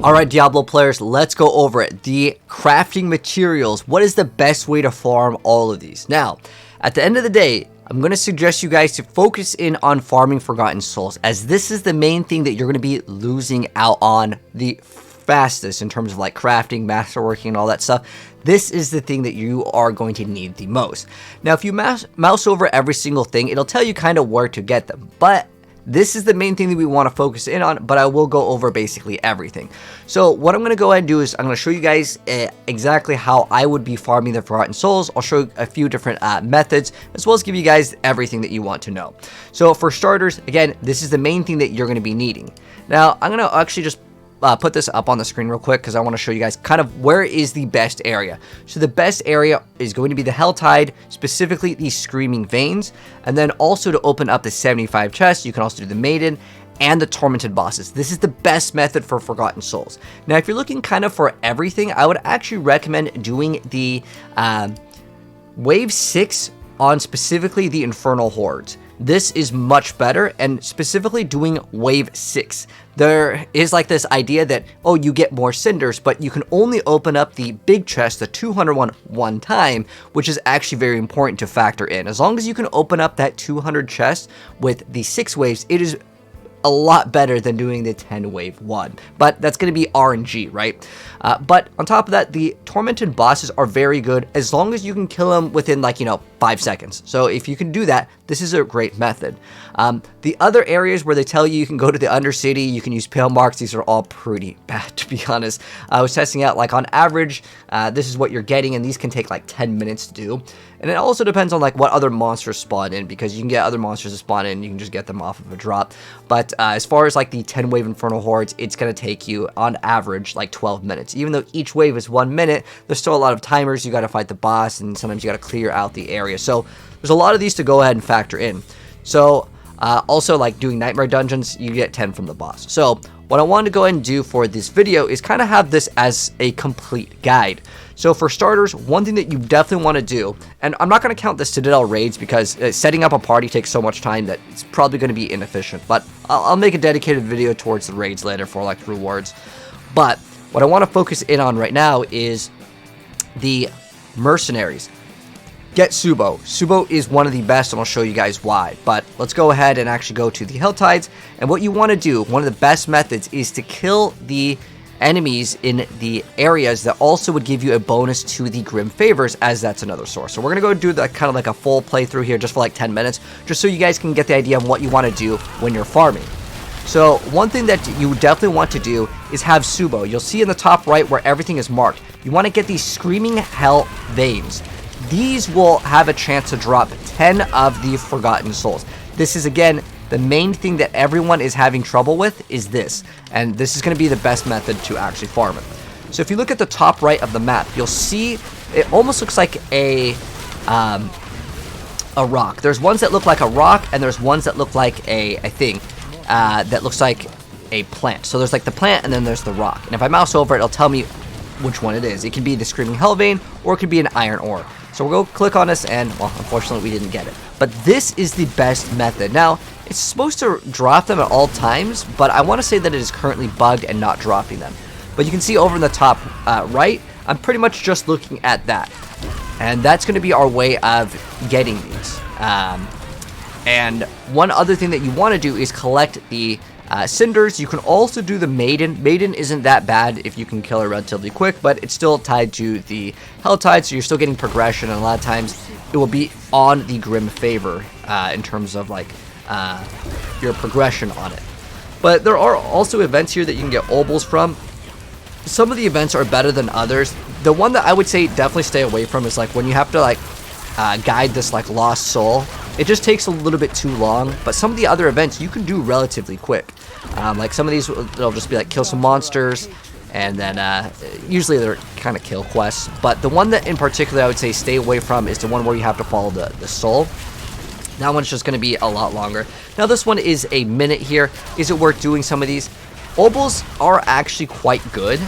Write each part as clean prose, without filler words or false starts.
Alright, Diablo players, let's go over it. The crafting materials. What is the best way to farm all of these? Now, at the end of the day, I'm going to suggest you guys to focus in on farming Forgotten Souls, as this is the main thing that you're going to be losing out on the fastest in terms of like crafting, masterworking, and all that stuff. This is the thing that you are going to need the most. Now, if you mouse over every single thing, it'll tell you kind of where to get them, but this is the main thing that we want to focus in on, but I will go over basically everything. So what I'm going to go ahead and do is I'm going to show you guys exactly how I would be farming the Forgotten Souls. I'll show you a few different methods, as well as give you guys everything that you want to know. So for starters, again, this is the main thing that you're going to be needing. Now, I'm going to actually just put this up on the screen real quick because I want to show you guys kind of where is the best area. So the best area is going to be the Helltide, specifically the Screaming Veins, and then also to open up the 75 chests, you can also do the Maiden and the Tormented bosses. This is the best method for Forgotten Souls. Now, if you're looking kind of for everything, I would actually recommend doing the Wave 6 on specifically the Infernal Hordes. This is much better, and specifically doing Wave 6. There is like this idea that, oh, you get more cinders, but you can only open up the big chest, the 201 one time, which is actually very important to factor in. As long as you can open up that 200 chest with the 6 waves, it is a lot better than doing the 10 wave one, but that's going to be RNG, right? But on top of that, the tormented bosses are very good as long as you can kill them within, like, 5 seconds. So if you can do that, this is a great method. The other areas where they tell you can go to the Undercity, you can use Pale Marks, these are all pretty bad, to be honest. I was testing out, like, on average, this is what you're getting, and these can take like 10 minutes to do. And it also depends on like what other monsters spawn in, because you can get other monsters to spawn in, you can just get them off of a drop. But as far as like the 10 wave Infernal Hordes, it's going to take you on average like 12 minutes. Even though each wave is 1 minute, there's still a lot of timers. You got to fight the boss, and sometimes you got to clear out the area. So there's a lot of these to go ahead and factor in. So also, like doing Nightmare Dungeons, you get 10 from the boss. So what I wanted to go ahead and do for this video is kind of have this as a complete guide. So for starters, one thing that you definitely want to do, and I'm not going to count the Citadel raids because setting up a party takes so much time that it's probably going to be inefficient, but I'll make a dedicated video towards the raids later for like rewards. But what I want to focus in on right now is the mercenaries. Get Subo. Subo is one of the best, and I'll show you guys why. But let's go ahead and actually go to the Helltides. And what you want to do, one of the best methods, is to kill the enemies in the areas that also would give you a bonus to the Grim Favors, as that's another source. So we're going to go do the kind of like a full playthrough here just for like 10 minutes, just so you guys can get the idea of what you want to do when you're farming. So one thing that you definitely want to do is have Subo. You'll see in the top right where everything is marked. You want to get these Screaming Hell Veins. These will have a chance to drop 10 of the Forgotten Souls. This is, again, the main thing that everyone is having trouble with is this. And this is going to be the best method to actually farm it. So if you look at the top right of the map, you'll see it almost looks like a rock. There's ones that look like a rock, and there's ones that look like a thing that looks like a plant. So there's like the plant, and then there's the rock. And if I mouse over it, it'll tell me which one it is. It can be the Screaming Hell Vein, or it could be an Iron Ore. So we'll go click on this, and, well, unfortunately we didn't get it. But this is the best method. Now, it's supposed to drop them at all times, but I want to say that it is currently bugged and not dropping them. But you can see over in the top right, I'm pretty much just looking at that. And that's going to be our way of getting these. And one other thing that you want to do is collect the cinders. You can also do the Maiden. Maiden isn't that bad if you can kill her relatively quick, but it's still tied to the Helltide, so you're still getting progression, and a lot of times it will be on the Grim Favor in terms of like your progression on it. But there are also events here that you can get obols from. Some of the events are better than others. The one that I would say definitely stay away from is like when you have to like guide this like lost soul. It just takes a little bit too long, but some of the other events you can do relatively quick. Like some of these, they'll just be like kill some monsters, and then usually they're kind of kill quests. But the one that in particular I would say stay away from is the one where you have to follow the soul. That one's just going to be a lot longer. Now this one is a minute here. Is it worth doing some of these? Obols are actually quite good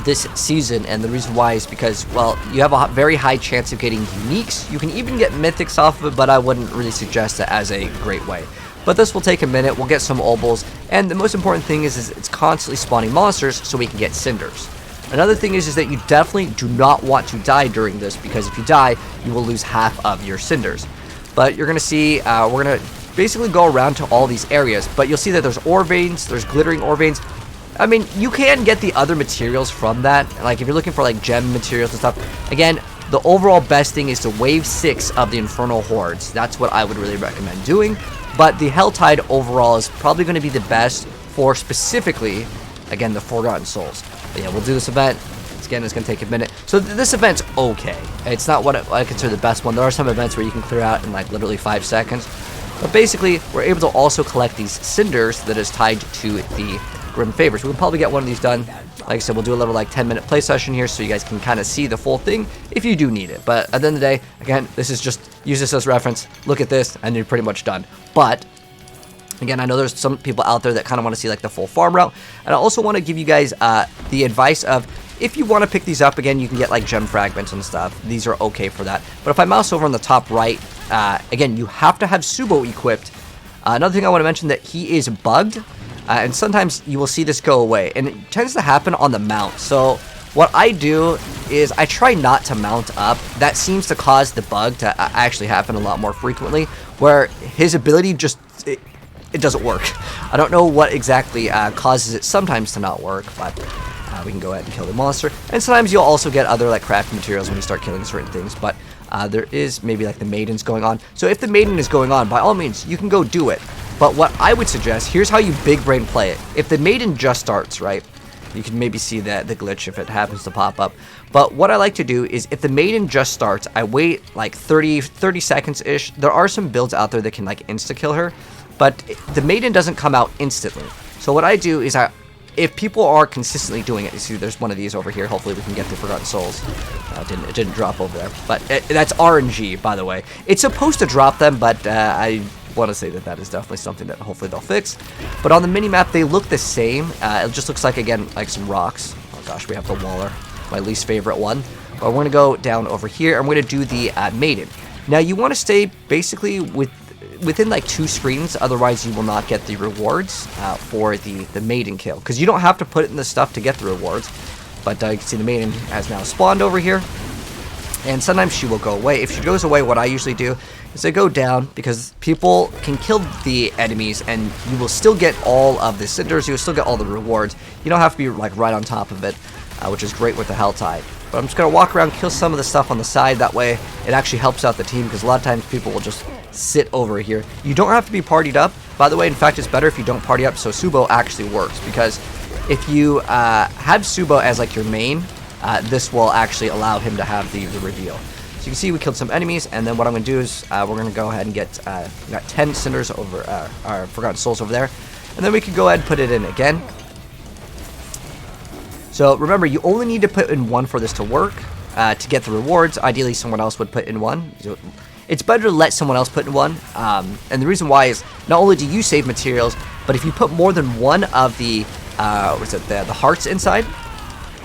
this season, and the reason why is because, well, you have a very high chance of getting uniques. You can even get mythics off of it, but I wouldn't really suggest that as a great way. But this will take a minute. We'll get some obols, and the most important thing is it's constantly spawning monsters so we can get cinders. Another thing is that you definitely do not want to die during this, because if you die, you will lose half of your cinders. But you're going to see, we're going to basically go around to all these areas, but you'll see that there's ore veins, there's glittering ore veins. I mean, you can get the other materials from that, like if you're looking for like gem materials and stuff. Again, the overall best thing is to wave 6 of the Infernal Hordes. That's what I would really recommend doing. But the Helltide overall is probably going to be the best for specifically, again, the Forgotten Souls. But yeah, we'll do this event. Again, it's going to take a minute. So this event's okay. It's not what I consider the best one. There are some events where you can clear out in like literally 5 seconds. But basically, we're able to also collect these cinders that is tied to the Grim Favors. We can probably get one of these done. Like I said, we'll do a little like 10-minute play session here so you guys can kind of see the full thing if you do need it. But at the end of the day, again, this is just, use this as reference, look at this, and you're pretty much done. But again, I know there's some people out there that kind of want to see like the full farm route. And I also want to give you guys the advice of, if you want to pick these up, again, you can get like gem fragments and stuff. These are okay for that. But if I mouse over on the top right, again, you have to have Subo equipped. Another thing I want to mention, that he is bugged. And sometimes you will see this go away, and it tends to happen on the mount. So what I do is I try not to mount up. That seems to cause the bug to actually happen a lot more frequently, where his ability just, it doesn't work. I don't know what exactly causes it sometimes to not work, but we can go ahead and kill the monster. And sometimes you'll also get other like crafting materials when you start killing certain things, but there is maybe like the Maiden's going on. So if the Maiden is going on, by all means, you can go do it. But what I would suggest, here's how you big brain play it. If the Maiden just starts, right, you can maybe see the glitch if it happens to pop up. But what I like to do is, if the Maiden just starts, I wait like 30 seconds-ish. There are some builds out there that can like insta-kill her, but the Maiden doesn't come out instantly. So what I do is, if people are consistently doing it, you see there's one of these over here. Hopefully we can get the Forgotten Souls. It didn't drop over there. But that's RNG, by the way. It's supposed to drop them, but I want to say that is definitely something that hopefully they'll fix. But on the mini-map, they look the same. It just looks like, again, like some rocks. Oh gosh, we have the Waller, my least favorite one. But we're going to go down over here, and we're going to do the Maiden. Now, you want to stay basically within like 2 screens, otherwise you will not get the rewards for the Maiden kill, because you don't have to put it in the stuff to get the rewards. But you can see the Maiden has now spawned over here, and sometimes she will go away. If she goes away, what I usually do is I go down, because people can kill the enemies and you will still get all of the cinders, you'll still get all the rewards. You don't have to be like right on top of it, which is great with the Helltide. But I'm just going to walk around, kill some of the stuff on the side. That way it actually helps out the team, because a lot of times people will just sit over here. You don't have to be partied up, by the way. In fact, it's better if you don't party up, so Subo actually works, because if you have Subo as like your main, this will actually allow him to have the reveal. So you can see we killed some enemies, and then what I'm going to do is we're going to go ahead and get we got 10 cinders over our Forgotten Souls over there, and then we can go ahead and put it in again. So remember, you only need to put in 1 for this to work to get the rewards. Ideally, someone else would put in 1. So it's better to let someone else put in 1. And the reason why is, not only do you save materials, but if you put more than 1 of the the hearts inside,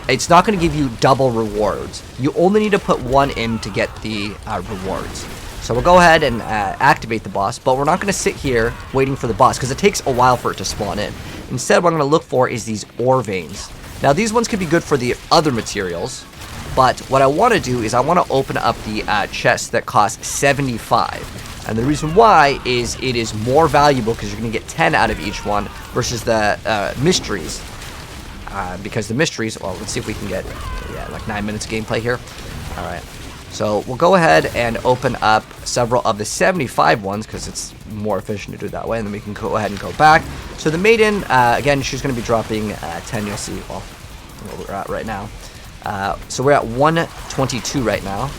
it's not going to give you double rewards. You only need to put 1 in to get the rewards. So we'll go ahead and activate the boss, but we're not going to sit here waiting for the boss, because it takes a while for it to spawn in. Instead, what I'm going to look for is these ore veins. Now, these ones could be good for the other materials, but what I want to do is I want to open up the chest that costs 75. And the reason why is it is more valuable, because you're going to get 10 out of each one, versus the mysteries. Because the mysteries, well, let's see if we can get, yeah, like 9 minutes of gameplay here. All right. So we'll go ahead and open up several of the 75 ones, because it's more efficient to do it that way, and then we can go ahead and go back. So the Maiden, again, she's going to be dropping 10, you'll see, well, where we're at right now. So we're at 122 right now.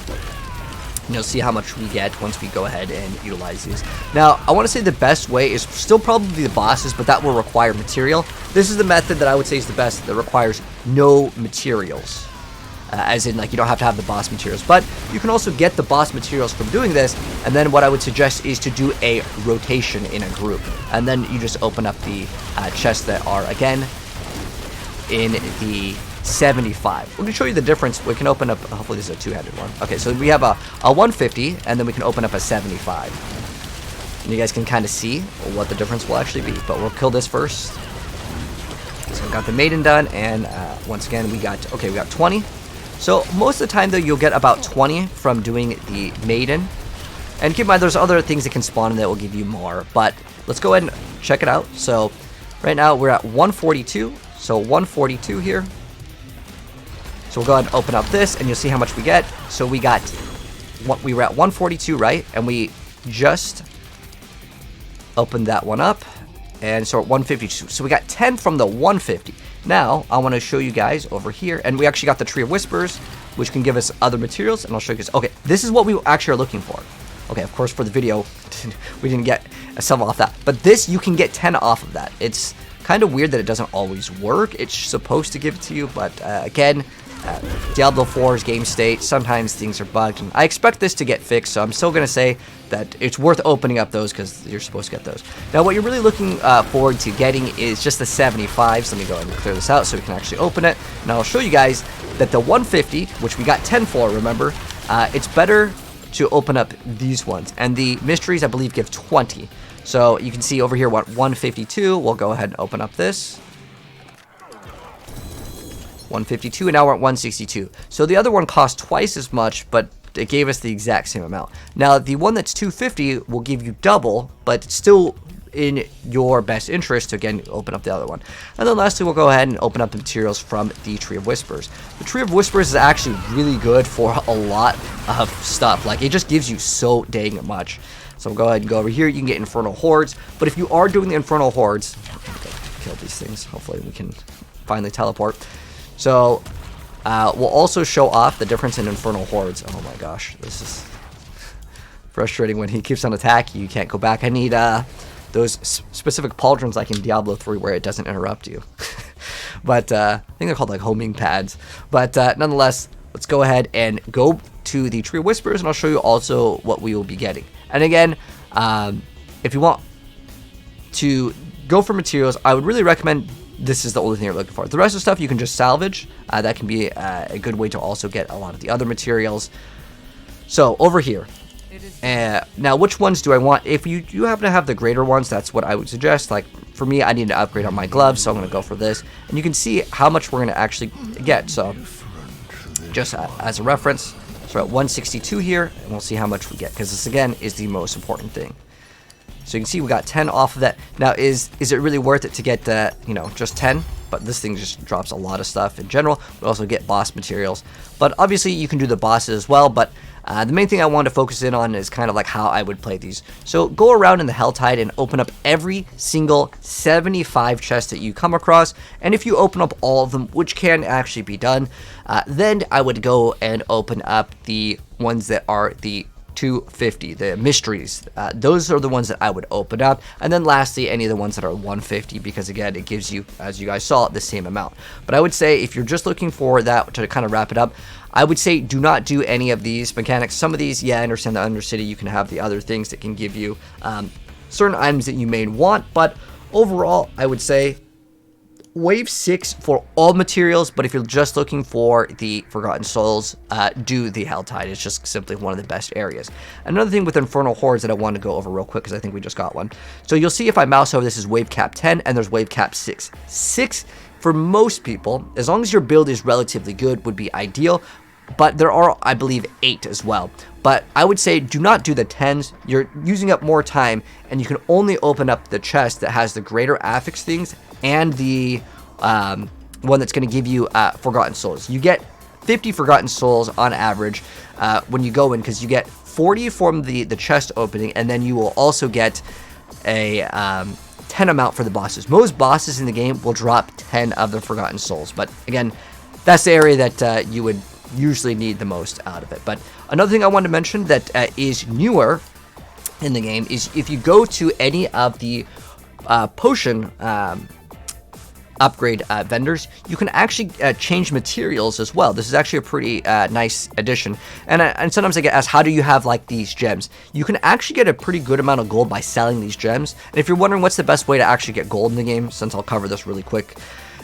And you'll see how much we get once we go ahead and utilize these. Now, I want to say the best way is still probably the bosses, but that will require material. This is the method that I would say is the best, that requires no materials. As in, like, you don't have to have the boss materials, but you can also get the boss materials from doing this. And then what I would suggest is to do a rotation in a group, and then you just open up the chests that are, again, in the 75. Let me show you the difference. We can open up, hopefully this is a two-handed one. Okay, so we have a 150, and then we can open up a 75. And you guys can kind of see what the difference will actually be. But we'll kill this first. So we got the Maiden done, and once again we got 20. So most of the time though, you'll get about 20 from doing the Maiden. And keep in mind, there's other things that can spawn in that will give you more. But let's go ahead and check it out. So right now we're at 142. So 142 here. So we'll go ahead and open up this, and you'll see how much we get. So we were at 142, right? And we just opened that one up. And so at 152. So we got 10 from the 150. Now, I want to show you guys over here. And we actually got the Tree of Whispers, which can give us other materials. And I'll show you guys. Okay, this is what we actually are looking for. Okay, of course, for the video, we didn't get some off that. But this, you can get 10 off of that. It's kind of weird that it doesn't always work. It's supposed to give it to you. But again, Diablo 4's game state, sometimes things are bugged. And I expect this to get fixed. So I'm still going to say that it's worth opening up those because you're supposed to get those. Now, what you're really looking forward to getting is just the 75s. Let me go ahead and clear this out so we can actually open it. Now, I'll show you guys that the 150, which we got 10 for, remember, it's better to open up these ones. And the mysteries, I believe, give 20. So you can see over here what 152. We'll go ahead and open up this. 152, and now we're at 162. So the other one cost twice as much, but it gave us the exact same amount. Now, the one that's 250 will give you double, but it's still in your best interest to, again, open up the other one. And then lastly, we'll go ahead and open up the materials from the Tree of Whispers. The Tree of Whispers is actually really good for a lot of stuff. Like, it just gives you so dang much. So we'll go ahead and go over here. You can get Infernal Hordes. But if you are doing the Infernal Hordes, kill these things. Hopefully we can finally teleport. So we'll also show off the difference in Infernal Hordes. Oh my gosh, this is frustrating when he keeps on attacking. You can't go back. I need those specific pauldrons like in Diablo 3 where it doesn't interrupt you. But I think they're called like homing pads. But nonetheless, let's go ahead and go to the Tree of Whispers, and I'll show you also what we will be getting. And again, if you want to go for materials, I would really recommend this is the only thing you're looking for. The rest of the stuff you can just salvage. That can be a good way to also get a lot of the other materials. So over here, now which ones do I want? If you happen to have the greater ones, that's what I would suggest. Like for me, I need to upgrade on my gloves, so I'm going to go for this. And you can see how much we're going to actually get. So just as a reference, so we're at 162 here, and we'll see how much we get, because this again is the most important thing. So you can see we got 10 off of that. Now, is it really worth it to get just 10? But this thing just drops a lot of stuff in general. We also get boss materials. But obviously, you can do the bosses as well. But the main thing I want to focus in on is kind of like how I would play these. So go around in the Helltide and open up every single 75 chests that you come across. And if you open up all of them, which can actually be done, then I would go and open up the ones that are the 250, the mysteries. Those are the ones that I would open up. And then lastly, any of the ones that are 150, because again, it gives you, as you guys saw, the same amount. But I would say if you're just looking for that to kind of wrap it up, I would say do not do any of these mechanics. Some of these, yeah, I understand the Undercity, you can have the other things that can give you certain items that you may want, but overall, I would say Wave 6 for all materials, but if you're just looking for the Forgotten Souls, do the Helltide. It's just simply one of the best areas. Another thing with Infernal Hordes that I want to go over real quick, because I think we just got one. So you'll see if I mouse over, this is Wave Cap 10, and there's Wave Cap 6. 6, for most people, as long as your build is relatively good, would be ideal, but there are, I believe, 8 as well. But I would say do not do the 10s. You're using up more time, and you can only open up the chest that has the greater affix things and the one that's going to give you Forgotten Souls. You get 50 Forgotten Souls on average when you go in, because you get 40 from the chest opening, and then you will also get a 10 amount for the bosses. Most bosses in the game will drop 10 of the Forgotten Souls, but again, that's the area that you would usually need the most out of it. But another thing I wanted to mention that is newer in the game is if you go to any of the potion upgrade vendors, you can actually change materials as well. This is actually a pretty nice addition. And sometimes I get asked, how do you have like these gems? You can actually get a pretty good amount of gold by selling these gems. And if you're wondering what's the best way to actually get gold in the game, since I'll cover this really quick,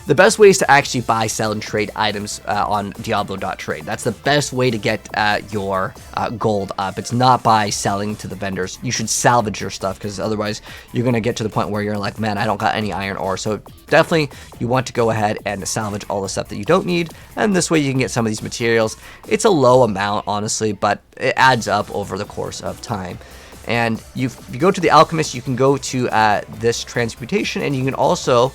the best way is to actually buy, sell, and trade items on Diablo.trade. That's the best way to get your gold up. It's not by selling to the vendors. You should salvage your stuff, because otherwise you're going to get to the point where you're like, man, I don't got any iron ore. So definitely you want to go ahead and salvage all the stuff that you don't need, and this way you can get some of these materials. It's a low amount, honestly, but it adds up over the course of time. And if you go to the Alchemist, you can go to this transmutation, and you can also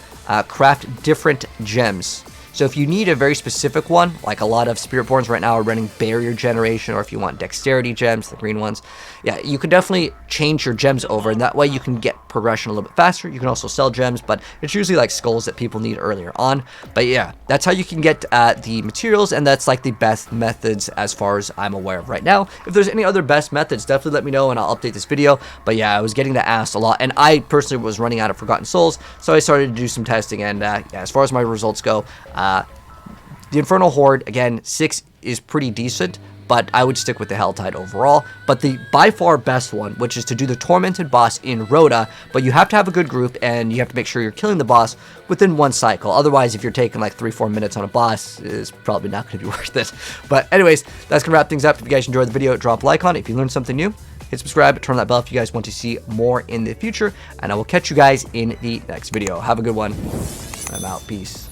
craft different gems. So if you need a very specific one, like a lot of SpiritBorns right now are running barrier generation, or if you want dexterity gems, the green ones, yeah, you can definitely change your gems over, and that way you can get progression a little bit faster. You can also sell gems, but it's usually like skulls that people need earlier on. But yeah, that's how you can get the materials, and that's like the best methods as far as I'm aware of right now. If there's any other best methods, definitely let me know and I'll update this video. But yeah, I was getting that asked a lot, and I personally was running out of Forgotten Souls, so I started to do some testing, and yeah, as far as my results go, the Infernal Horde, again, 6 is pretty decent, but I would stick with the Helltide overall. But the by far best one, which is to do the Tormented boss in Rhoda, but you have to have a good group, and you have to make sure you're killing the boss within one cycle. Otherwise, if you're taking like 3-4 minutes on a boss, it's probably not going to be worth it. But anyways, that's going to wrap things up. If you guys enjoyed the video, drop a like on it. If you learned something new, hit subscribe, turn on that bell if you guys want to see more in the future, and I will catch you guys in the next video. Have a good one. I'm out. Peace.